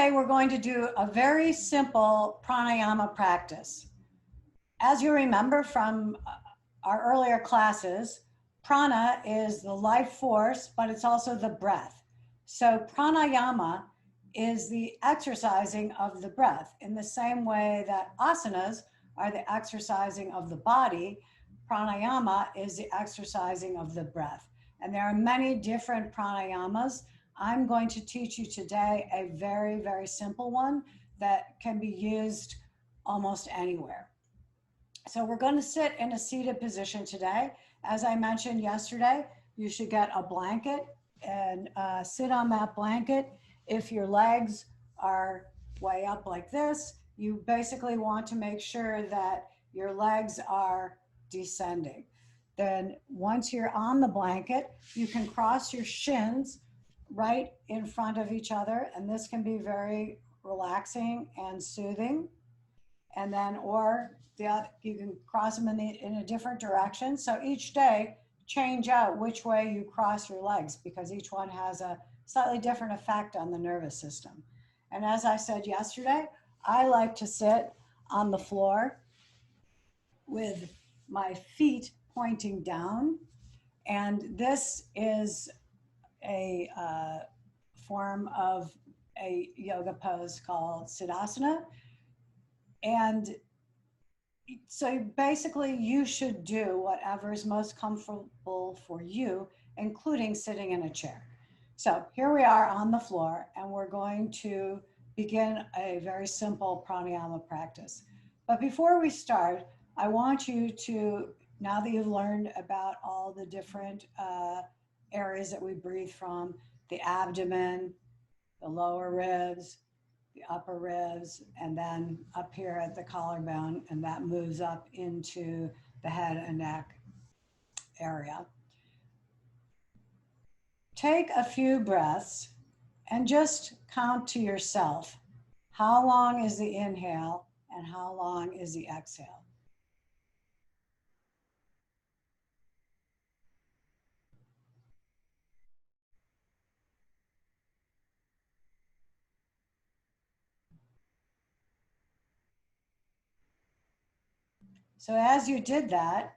today we're going to do a very simple pranayama practice. As you remember from our earlier classes, prana is the life force, but it's also the breath. So pranayama is the exercising of the breath in the same way that asanas are the exercising of the body. Pranayama is the exercising of the breath. And there are many different pranayamas. I'm going to teach you today a very, very simple one that can be used almost anywhere. So we're going to sit in a seated position today. As I mentioned yesterday, you should get a blanket and sit on that blanket. If your legs are way up like this, you basically want to make sure that your legs are descending. Then once you're on the blanket, you can cross your shins right in front of each other, and this can be very relaxing and soothing. And then, or you can cross them in a different direction. So each day, change out which way you cross your legs, because each one has a slightly different effect on the nervous system. And as I said yesterday, I like to sit on the floor with my feet pointing down. And this is a form of a yoga pose called Siddhasana. And so basically you should do whatever is most comfortable for you, including sitting in a chair. So here we are on the floor, and we're going to begin a very simple pranayama practice. But before we start, I want you to, now that you've learned about all the different areas that we breathe from, the abdomen, the lower ribs, the upper ribs, and then up here at the collarbone, and that moves up into the head and neck area. Take a few breaths and just count to yourself, how long is the inhale and how long is the exhale? So as you did that,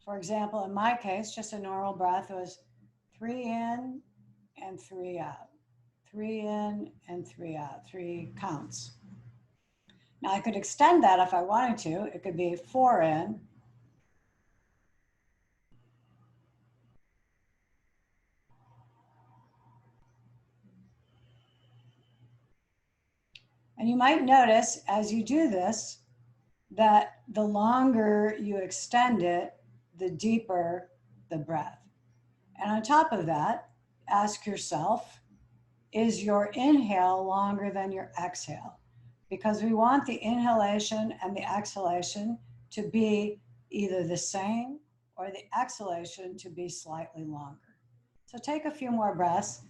for example, in my case, just a normal breath was 3 in and 3 out, 3 in and 3 out, 3 counts. Now I could extend that if I wanted to. It could be 4 in, and you might notice as you do this that the longer you extend it, the deeper the breath. And on top of that, ask yourself, is your inhale longer than your exhale? Because we want the inhalation and the exhalation to be either the same or the exhalation to be slightly longer. So take a few more breaths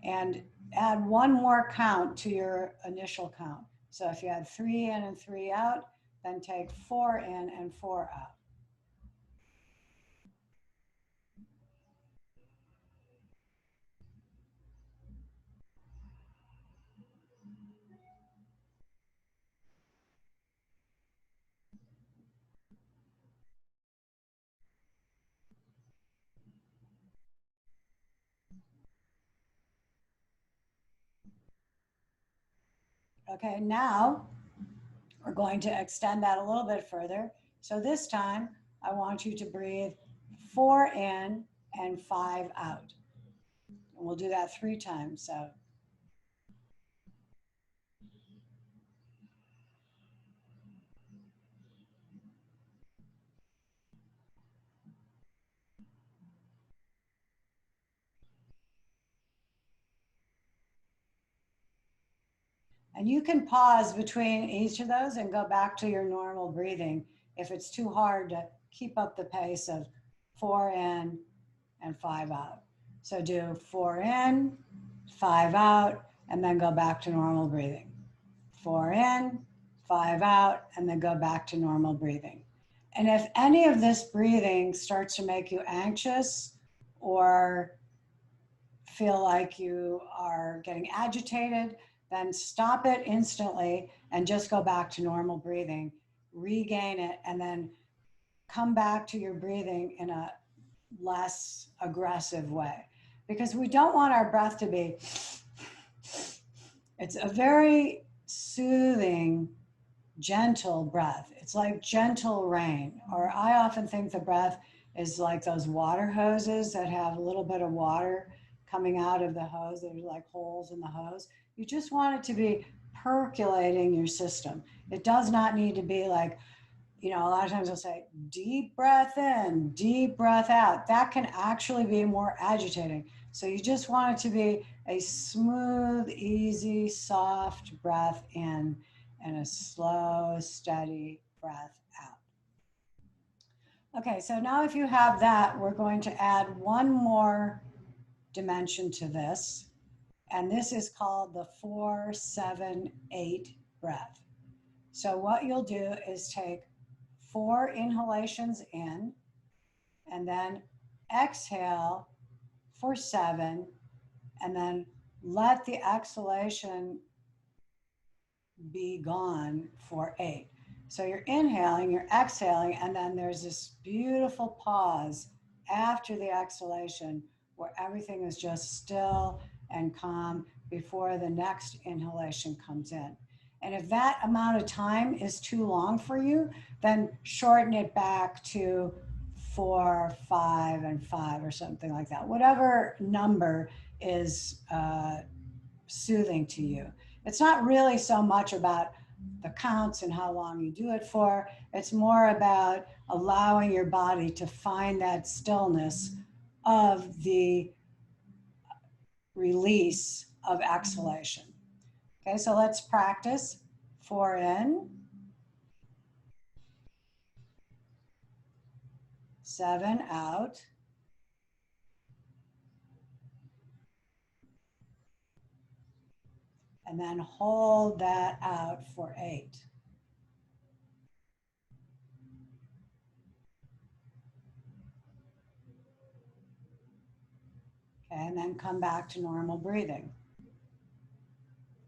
and add one more count to your initial count. So if you had 3 in and 3 out, then take 4 in and 4 out. Okay, now we're going to extend that a little bit further. So this time, I want you to breathe 4 in and 5 out. And we'll do that 3 times. So and you can pause between each of those and go back to your normal breathing if it's too hard to keep up the pace of 4 in and 5 out. So do 4 in, 5 out, and then go back to normal breathing. 4 in, 5 out, and then go back to normal breathing. And if any of this breathing starts to make you anxious or feel like you are getting agitated, then stop it instantly and just go back to normal breathing, regain it, and then come back to your breathing in a less aggressive way. Because we don't want our breath to be, it's a very soothing, gentle breath. It's like gentle rain. Or I often think the breath is like those water hoses that have a little bit of water coming out of the hose. There's like holes in the hose. You just want it to be percolating your system. It does not need to be like, a lot of times they'll say, deep breath in, deep breath out. That can actually be more agitating. So you just want it to be a smooth, easy, soft breath in and a slow, steady breath out. Okay, so now if you have that, we're going to add one more dimension to this. And this is called the 4-7-8 breath. So what you'll do is take 4 inhalations in and then exhale for 7 and then let the exhalation be gone for 8. So you're inhaling, you're exhaling, and then there's this beautiful pause after the exhalation where everything is just still and calm before the next inhalation comes in. And if that amount of time is too long for you, then shorten it back to 4, 5, and 5 or something like that. Whatever number is soothing to you. It's not really so much about the counts and how long you do it for. It's more about allowing your body to find that stillness of the release of exhalation. Okay, so let's practice. 4 in, 7 out, and then hold that out for 8. Okay, and then come back to normal breathing.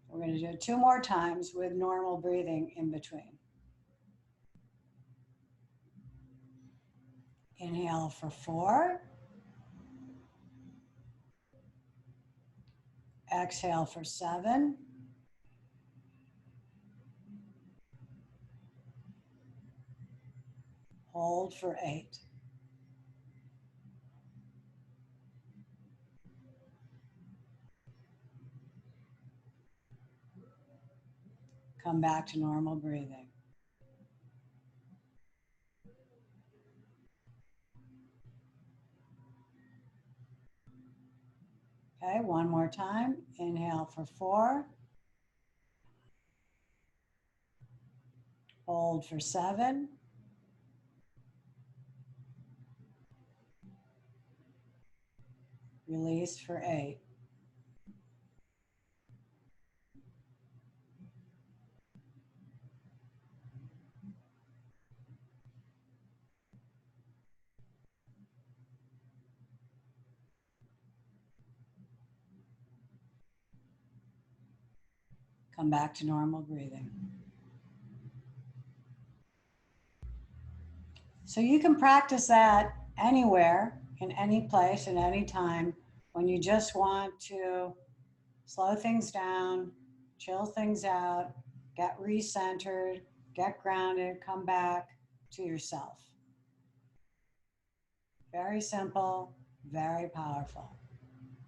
We're going to do it 2 more times with normal breathing in between. Inhale for 4. Exhale for 7. Hold for 8. Come back to normal breathing. Okay, one more time. Inhale for 4. Hold for 7. Release for 8. Come back to normal breathing. So you can practice that anywhere, in any place, in any time, when you just want to slow things down, chill things out, get recentered, get grounded, come back to yourself. Very simple, very powerful.